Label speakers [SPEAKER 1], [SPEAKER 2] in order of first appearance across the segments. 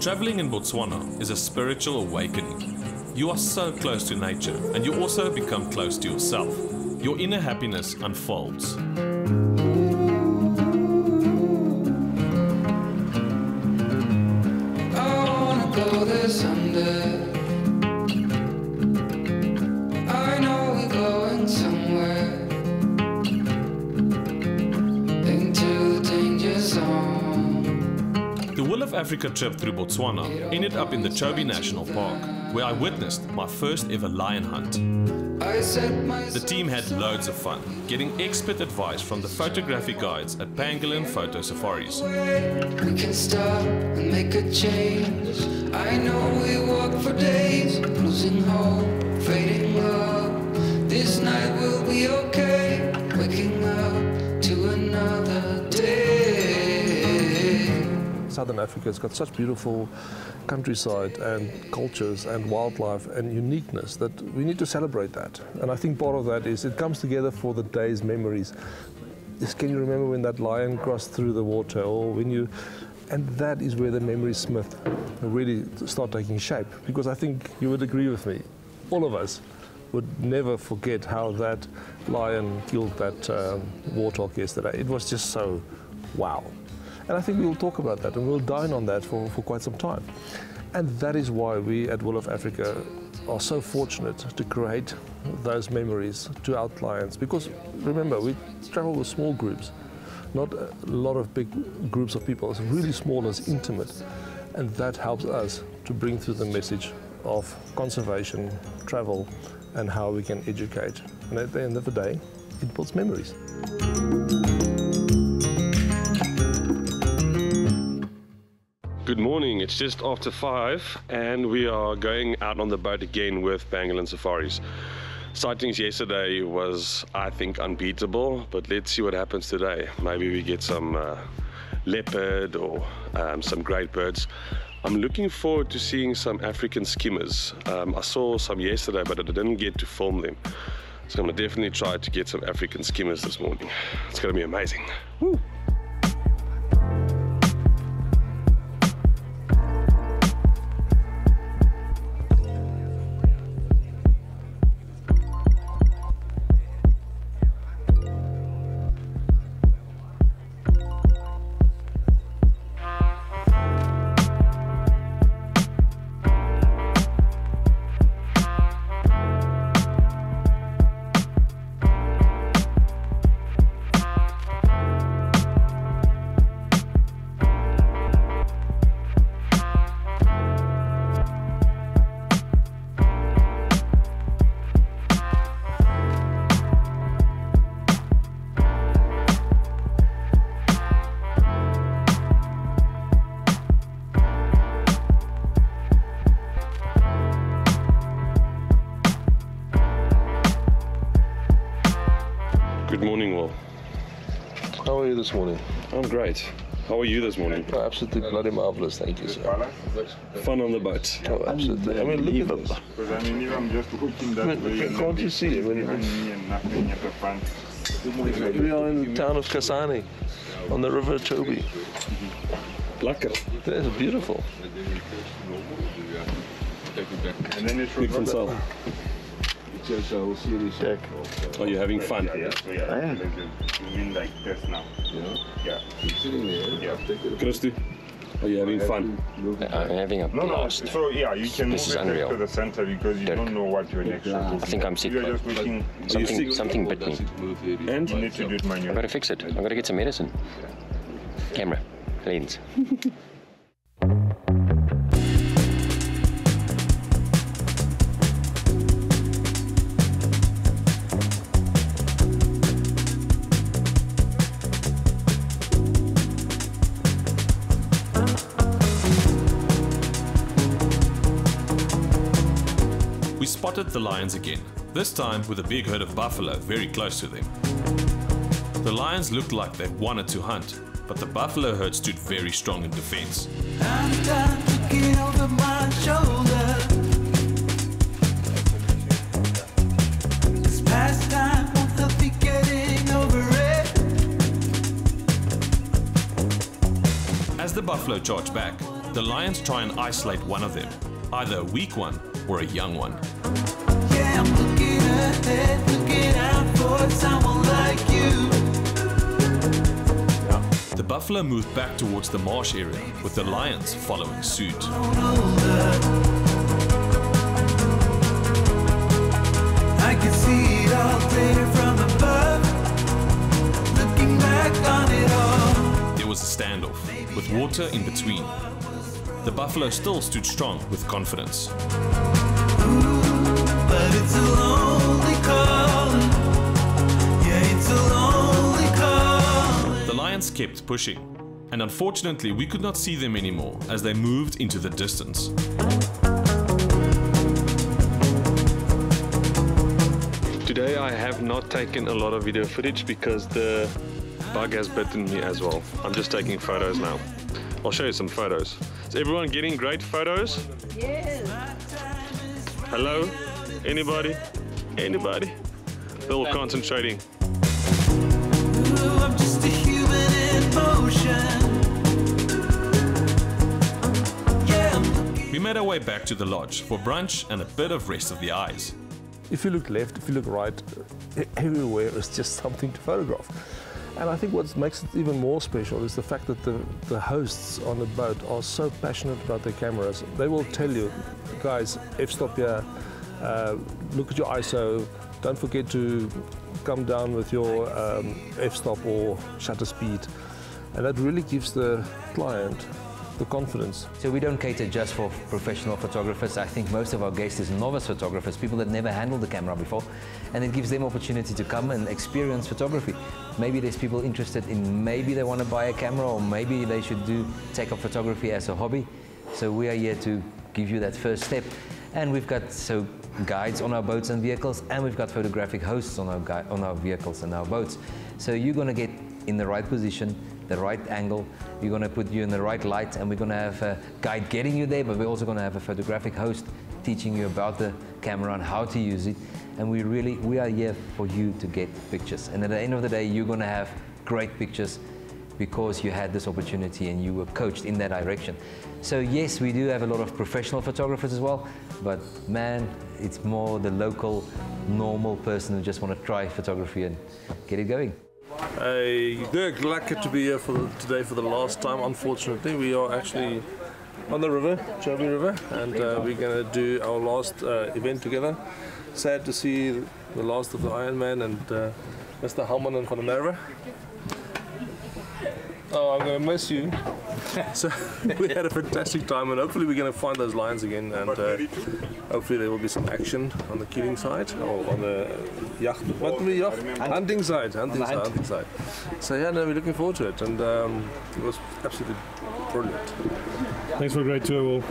[SPEAKER 1] Traveling in Botswana is a spiritual awakening. You are so close to nature, and you also become close to yourself. Your inner happiness unfolds. The Africa trip through Botswana ended up in the Chobe National Park, where I witnessed my first ever lion hunt. The team had loads of fun, getting expert advice from the photography guides at Pangolin Photo Safaris.
[SPEAKER 2] We can stop and make a change. I know we walk for days, losing hope, fading love. This night will be okay, waking up to another day.
[SPEAKER 3] Southern Africa has got such beautiful countryside and cultures and wildlife and uniqueness that we need to celebrate that. And I think part of that is it comes together for the day's memories. Can you remember when that lion crossed through the water, or when you... And that is where the memory smith really start taking shape, because I think you would agree with me, all of us would never forget how that lion killed that warthog yesterday. It was just so wow. And I think we'll talk about that and we'll dine on that for quite some time. And that is why we at Will of Africa are so fortunate to create those memories to our clients. Because remember, we travel with small groups, not a lot of big groups of people. It's really small, it's intimate. And that helps us to bring through the message of conservation, travel, and how we can educate. And at the end of the day, it builds memories.
[SPEAKER 4] Good morning, it's just after 5 and we are going out on the boat again with Pangolin Safaris. Sightings yesterday was, I think, unbeatable, but let's see what happens today. Maybe we get some leopard or some great birds. I'm looking forward to seeing some African skimmers. I saw some yesterday, but I didn't get to film them. So I'm going to definitely try to get some African skimmers this morning. It's going to be amazing. Woo! Good morning, Will.
[SPEAKER 3] How are you this morning?
[SPEAKER 4] I'm great. How are you this morning?
[SPEAKER 3] Oh, absolutely bloody marvelous, thank you, sir.
[SPEAKER 4] Fun on the boat.
[SPEAKER 3] Oh, absolutely. I mean, look at this.
[SPEAKER 5] Because I mean, I'm just looking that way.
[SPEAKER 3] Can't you see it? We are in the town of Kasane, on the river Chobe.
[SPEAKER 4] Lekker.
[SPEAKER 3] That's beautiful.
[SPEAKER 5] And then it's
[SPEAKER 4] Big van Sal.
[SPEAKER 3] Jack.
[SPEAKER 4] Are you having fun?
[SPEAKER 5] I am. You mean like this now? Yeah. Yeah.
[SPEAKER 4] Christy, are you having fun?
[SPEAKER 6] I'm having a blast.
[SPEAKER 5] So yeah, you can
[SPEAKER 6] This is
[SPEAKER 5] move it
[SPEAKER 6] unreal.
[SPEAKER 5] to the center because you don't know what your next shot is.
[SPEAKER 6] I think I'm sick.
[SPEAKER 5] You're just looking.
[SPEAKER 6] Something bit me.
[SPEAKER 4] And?
[SPEAKER 5] You need to do it
[SPEAKER 6] I've
[SPEAKER 5] manually.
[SPEAKER 6] got to fix it. I've got to get some medicine. Camera. Lens.
[SPEAKER 1] We spotted the lions again, this time with a big herd of buffalo very close to them. The lions looked like they wanted to hunt, but the buffalo herd stood very strong in defense. As the buffalo charged back, The lions try and isolate one of them, either a weak one or a young one.
[SPEAKER 2] Yeah, I'm looking ahead, looking out for someone like you.
[SPEAKER 1] The buffalo moved back towards the marsh area, with the lions following suit.
[SPEAKER 2] I can see it all clear from above, looking back on it all.
[SPEAKER 1] There was a standoff, with water in between. The buffalo still stood strong with confidence.
[SPEAKER 2] But it's a lonely calling. Yeah, it's a lonely calling.
[SPEAKER 1] The lions kept pushing, and unfortunately we could not see them anymore as they moved into the distance.
[SPEAKER 4] Today I have not taken a lot of video footage because the bug has bitten me as well. I'm just taking photos now. I'll show you some photos. Is everyone getting great photos?
[SPEAKER 7] Yes.
[SPEAKER 4] Hello? Anybody? Anybody? They're all concentrating.
[SPEAKER 2] Ooh, I'm just a human in motion. Yeah, I'm looking.
[SPEAKER 1] We made our way back to the lodge for brunch and a bit of rest of the eyes.
[SPEAKER 3] If you look left, if you look right, everywhere is just something to photograph. And I think what makes it even more special is the fact that the hosts on the boat are so passionate about their cameras. They will tell you, guys, f-stop here, look at your ISO, don't forget to come down with your f-stop or shutter speed. And that really gives the client the confidence.
[SPEAKER 8] So we don't cater just for professional photographers. I think most of our guests is novice photographers, people that never handled the camera before, and it gives them opportunity to come and experience photography. Maybe there's people interested in, maybe they want to buy a camera, or maybe they should take up photography as a hobby. So we are here to give you that first step. And we've got guides on our boats and vehicles, and we've got photographic hosts on our vehicles and our boats. So you're going to get in the right position, the right angle, we're going to put you in the right light, and we're going to have a guide getting you there, but we're also going to have a photographic host teaching you about the camera and how to use it. And we are here for you to get pictures. And at the end of the day, you're going to have great pictures because you had this opportunity and you were coached in that direction. So yes, we do have a lot of professional photographers as well, but man, it's more the local, normal person who just want to try photography and get it going.
[SPEAKER 3] Hey, Dirk, lucky to be here today for the last time. Unfortunately, we are actually on the river, Chobe River, and we're going to do our last event together. Sad to see the last of the Ironman and Mr. Halmanen van der Merwe. Oh, I'm going to miss you. So we had a fantastic time, and hopefully we're going to find those lions again, and hopefully there will be some action on the killing side or on the hunting side. So yeah, no, we're looking forward to it, and it was absolutely brilliant.
[SPEAKER 9] Thanks for a great tour, Will.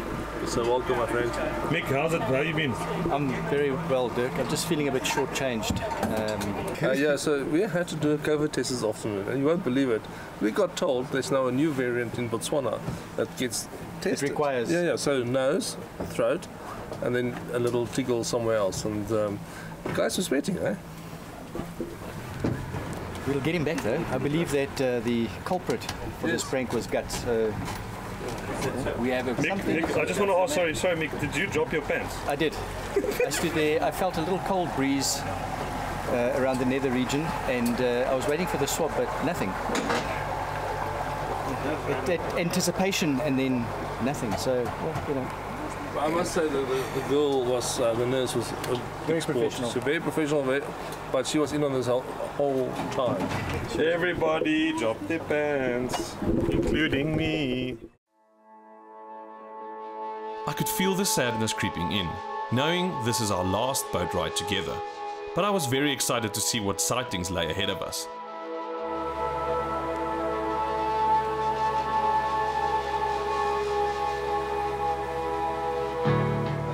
[SPEAKER 3] So welcome, my friend.
[SPEAKER 9] Mick, how have you been?
[SPEAKER 10] I'm very well, Dirk. I'm just feeling a bit shortchanged.
[SPEAKER 3] Yeah, so we had to do a COVID test this afternoon, and you won't believe it. We got told there's now a new variant in Botswana that gets tested.
[SPEAKER 10] It requires.
[SPEAKER 3] Yeah. So nose, throat, and then a little tickle somewhere else. And the guys were sweating, eh?
[SPEAKER 10] We'll get him back though. I believe that the culprit for this prank was guts. We have something.
[SPEAKER 9] Mick, I just want to ask, sorry, Mick, did you drop your pants?
[SPEAKER 10] I did. I stood there. I felt a little cold breeze around the nether region, and I was waiting for the swab, but nothing. Anticipation, and then nothing. So, well, you know.
[SPEAKER 3] I must say that the girl was, the nurse was
[SPEAKER 10] very professional.
[SPEAKER 3] So very professional, but she was in on this whole time.
[SPEAKER 9] Everybody dropped their pants, including me.
[SPEAKER 1] I could feel the sadness creeping in, knowing this is our last boat ride together. But I was very excited to see what sightings lay ahead of us.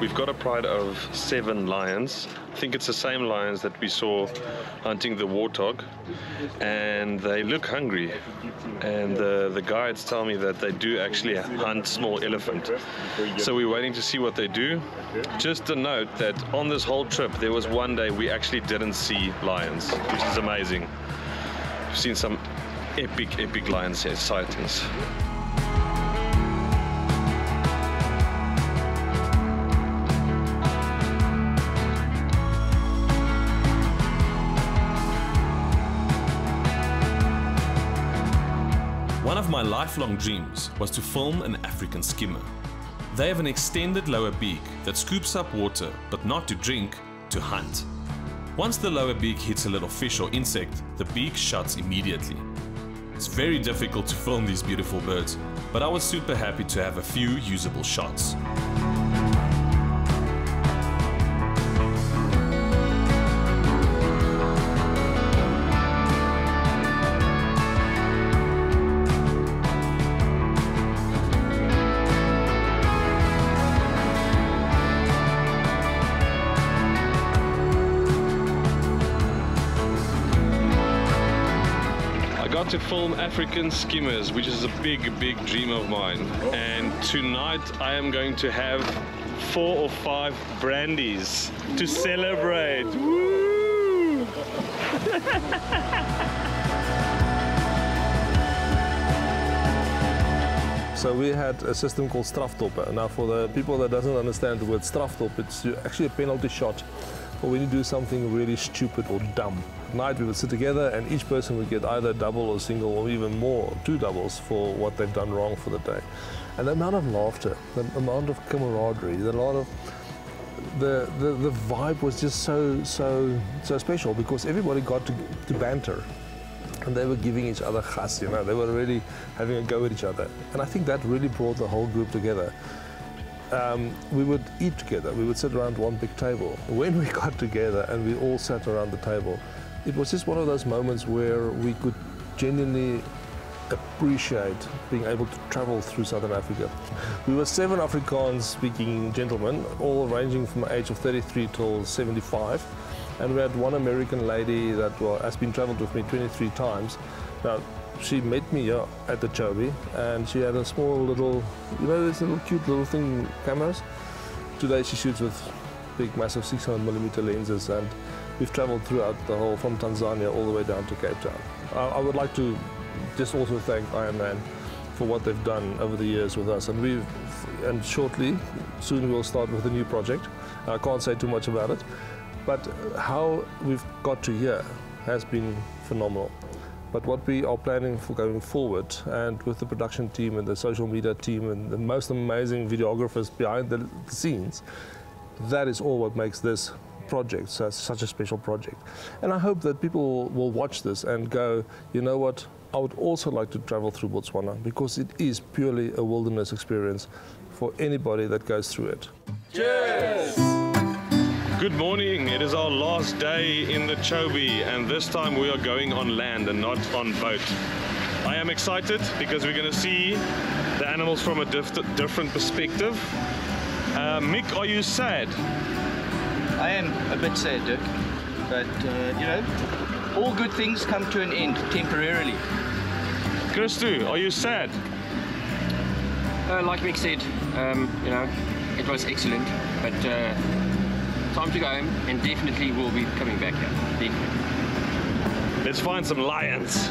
[SPEAKER 4] We've got a pride of 7 lions. I think it's the same lions that we saw hunting the warthog, and they look hungry. And the guides tell me that they do actually hunt small elephant. So we're waiting to see what they do. Just a note that on this whole trip, there was one day we actually didn't see lions, which is amazing. We've seen some epic lion sightings.
[SPEAKER 1] One of my lifelong dreams was to film an African skimmer. They have an extended lower beak that scoops up water, but not to drink, to hunt. Once the lower beak hits a little fish or insect, the beak shuts immediately. It's very difficult to film these beautiful birds, but I was super happy to have a few usable shots.
[SPEAKER 4] To film African skimmers, which is a big dream of mine. And tonight I am going to have 4 or 5 brandies to celebrate. Woo!
[SPEAKER 3] So we had a system called straftoppen. Now for the people that doesn't understand the word straftop, it's actually a penalty shot for when you do something really stupid or dumb. At night we would sit together and each person would get either a double or single or even more, 2 doubles for what they've done wrong for the day. And the amount of laughter, the amount of camaraderie, the vibe was just so special because everybody got to banter. And they were giving each other gas, you know, they were really having a go at each other. And I think that really brought the whole group together. We would eat together, we would sit around one big table. When we got together and we all sat around the table, it was just one of those moments where we could genuinely appreciate being able to travel through Southern Africa. We were 7 Afrikaans-speaking gentlemen, all ranging from the age of 33 till 75. And we had one American lady that has been traveled with me 23 times. Now, she met me here at the Chobe, and she had a small little, you know, this little cute little thing, cameras. Today she shoots with big, massive 600mm lenses, and we've traveled throughout the whole, from Tanzania all the way down to Cape Town. I would like to just also thank Ironman for what they've done over the years with us, and shortly, soon we'll start with a new project. I can't say too much about it, but how we've got to here has been phenomenal. But what we are planning for going forward, and with the production team and the social media team and the most amazing videographers behind the scenes, that is all what makes this project such a special project. And I hope that people will watch this and go, you know what, I would also like to travel through Botswana, because it is purely a wilderness experience for anybody that goes through it.
[SPEAKER 4] Cheers! Good morning, it is our last day in the Chobe, and this time we are going on land and not on boat. I am excited because we're going to see the animals from a different perspective. Mick, are you sad?
[SPEAKER 10] I am a bit sad, Dirk, but you know, all good things come to an end temporarily.
[SPEAKER 4] Christu, are you sad?
[SPEAKER 6] Like Mick said, you know, it was excellent, but time to go home, and definitely we'll be coming back here. Definitely.
[SPEAKER 4] Let's find some lions.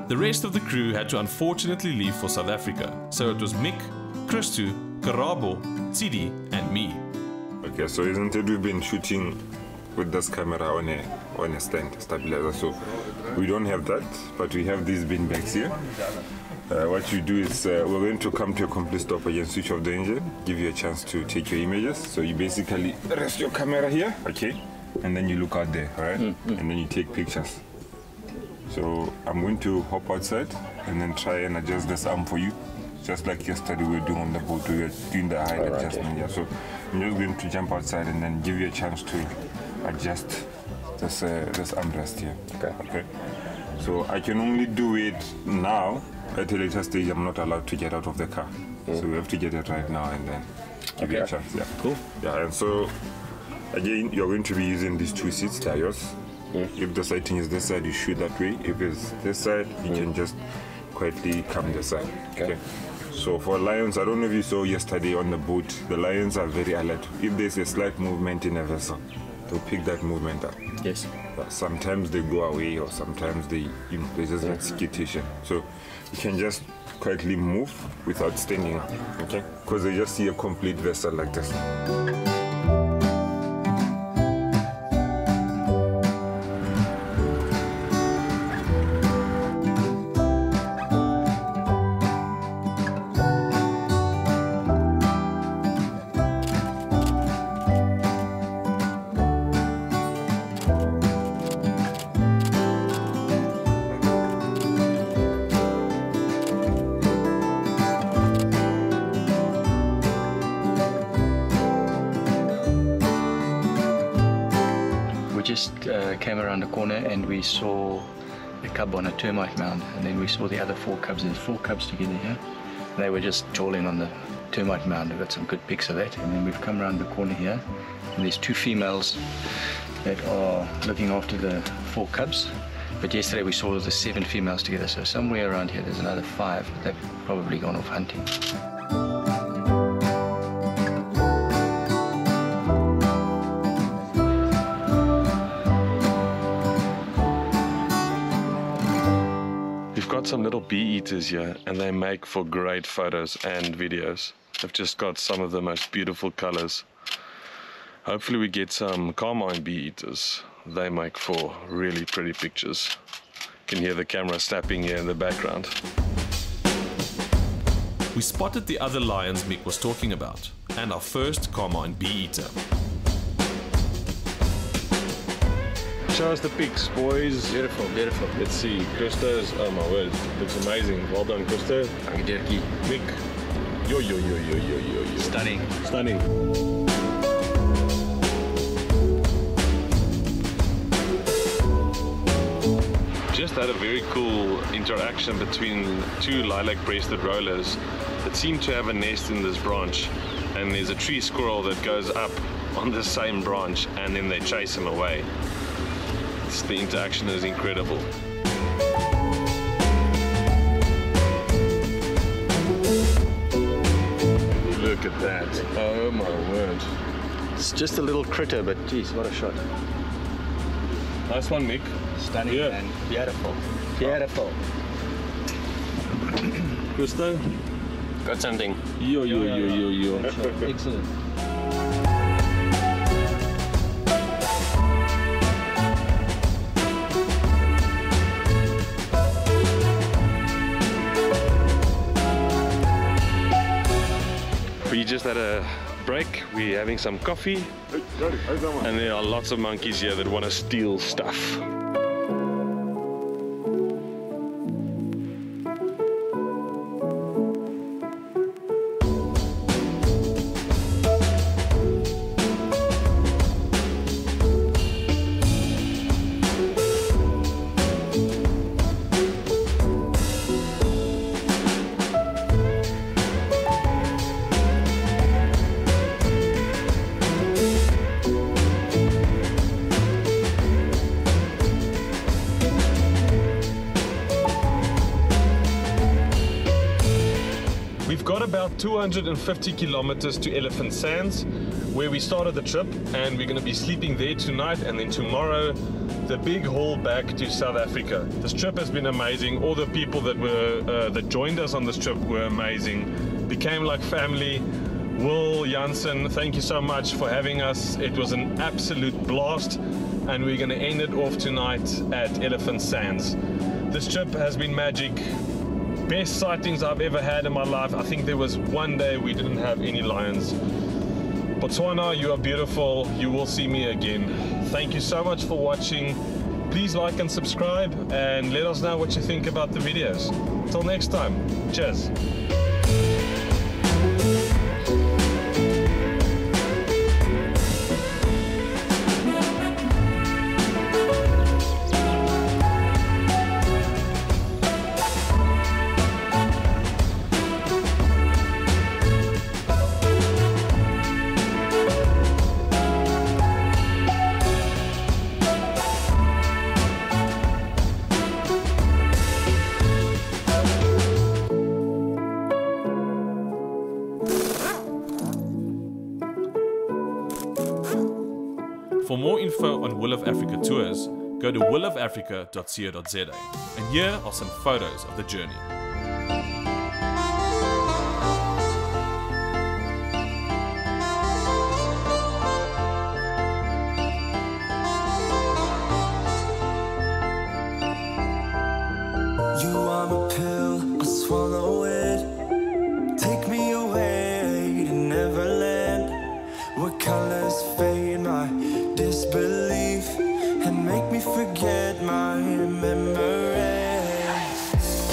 [SPEAKER 1] The rest of the crew had to unfortunately leave for South Africa, so it was Mick, Christu, Karabo, Tsidi and me.
[SPEAKER 5] Okay, so isn't it we've been shooting with this camera on a stand stabilizer, so we don't have that, but we have these bin bags here. What you do is we're going to come to a complete stop again, switch off the engine, give you a chance to take your images. So you basically rest your camera here, okay, and then you look out there, all right, and then you take pictures. So I'm going to hop outside and then try and adjust this arm for you, just like yesterday we were doing on the boat. We were doing the height adjustment here. So I'm just going to jump outside and then give you a chance to adjust this armrest here. Okay. So I can only do it now. At a later stage, I'm not allowed to get out of the car. So we have to get it right now and then give you a chance. Yeah.
[SPEAKER 6] Cool.
[SPEAKER 5] Yeah, and so again, you're going to be using these 2 seats, tires. If the sighting is this side, you shoot that way. If it's this side, you can just quietly come this side. Okay. So for lions, I don't know if you saw yesterday on the boat, the lions are very alert. If there's a slight movement in a vessel, they'll pick that movement up.
[SPEAKER 6] Yes.
[SPEAKER 5] Sometimes they go away, or sometimes they, you know, there's just like skitation. So you can just quietly move without standing up, okay? Because they just see a complete vessel like this.
[SPEAKER 10] just came around the corner and we saw a cub on a termite mound, and then we saw the other 4 cubs. There's 4 cubs together here. They were just jawling on the termite mound. We've got some good pics of that. And then we've come around the corner here, and there's 2 females that are looking after the 4 cubs. But yesterday we saw the 7 females together, so somewhere around here there's another 5. But they've probably gone off hunting.
[SPEAKER 4] We've got some little bee eaters here, and they make for great photos and videos. They've just got some of the most beautiful colors. Hopefully we get some carmine bee eaters. They make for really pretty pictures. You can hear the camera snapping here in the background.
[SPEAKER 1] We spotted the other lions Mick was talking about, and our first carmine bee eater.
[SPEAKER 4] Show us the pics, boys.
[SPEAKER 10] Beautiful, beautiful.
[SPEAKER 4] Let's see. Christo's, oh my word, looks amazing. Well done, Christo.
[SPEAKER 10] Dirkie.
[SPEAKER 4] Mick. Yo, yo, yo, yo, yo, yo, yo.
[SPEAKER 10] Stunning.
[SPEAKER 4] Stunning. Just had a very cool interaction between 2 lilac-breasted rollers that seem to have a nest in this branch, and there's a tree squirrel that goes up on the same branch, and then they chase him away. The interaction is incredible. Look at that. Oh my word.
[SPEAKER 10] It's just a little critter, but geez, what a shot.
[SPEAKER 4] Nice one, Mick.
[SPEAKER 10] Stunning,
[SPEAKER 4] Yeah.
[SPEAKER 10] and beautiful. Beautiful.
[SPEAKER 4] Christo?
[SPEAKER 6] Got something.
[SPEAKER 4] Yo, yo, yo, yo, yo.
[SPEAKER 10] Excellent.
[SPEAKER 4] We just had a break. We're having some coffee, and there are lots of monkeys here that want to steal stuff. We've got about 250 kilometers to Elephant Sands, where we started the trip, and we're going to be sleeping there tonight, and then tomorrow the big haul back to South Africa. This trip has been amazing. All the people that joined us on this trip were amazing. Became like family. Will, Janssen, thank you so much for having us. It was an absolute blast, and we're going to end it off tonight at Elephant Sands. This trip has been magic. Best sightings I've ever had in my life. I think there was one day we didn't have any lions. Botswana, you are beautiful. You will see me again. Thank you so much for watching. Please like and subscribe, and let us know what you think about the videos. Till next time, cheers.
[SPEAKER 1] For more info on Will of Africa tours, go to willofafrica.co.za. And here are some photos of the journey.
[SPEAKER 2] You are a pill, I swallow it. Take me away to Neverland, where colors fade my disbelief and make me forget my memories.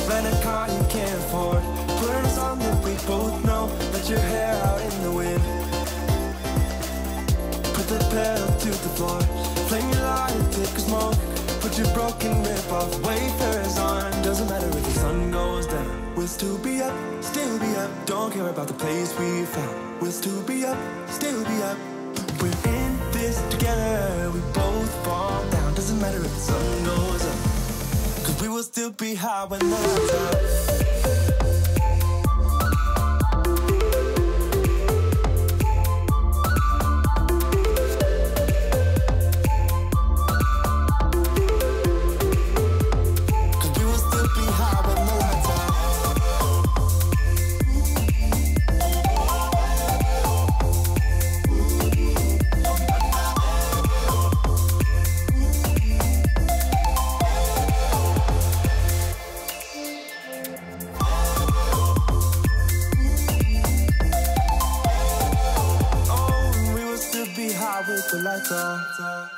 [SPEAKER 2] Rent a car you can't afford, put on a song that we both know. Let your hair out in the wind, put the pedal to the floor, flame your light smoke. Put your broken rip off, wayfarers on. Doesn't matter if the sun goes down. We'll still be up, still be up. Don't care about the place we found. We'll still be up, still be up. We're in this together, we both fall down. Doesn't matter if the sun goes up, 'cause we will still be high when the lights out. With the lights off.